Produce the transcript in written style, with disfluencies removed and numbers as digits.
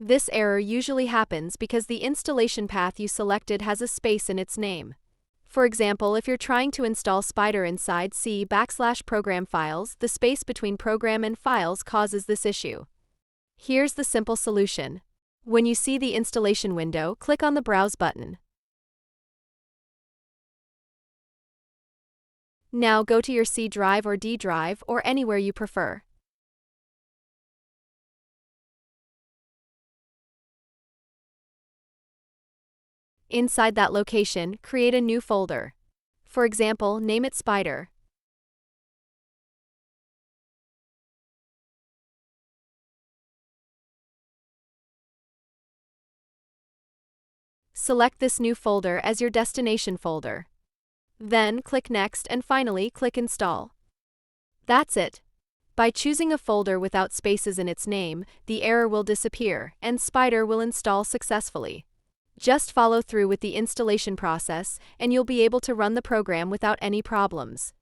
This error usually happens because the installation path you selected has a space in its name. For example, if you're trying to install Spyder inside C/program files, the space between program and files causes this issue. Here's the simple solution. When you see the installation window, click on the Browse button. Now go to your C drive or D drive, or anywhere you prefer. Inside that location, create a new folder. For example, name it Spyder. Select this new folder as your destination folder. Then click Next and finally click Install. That's it. By choosing a folder without spaces in its name, the error will disappear and Spyder will install successfully. Just follow through with the installation process and you'll be able to run the program without any problems.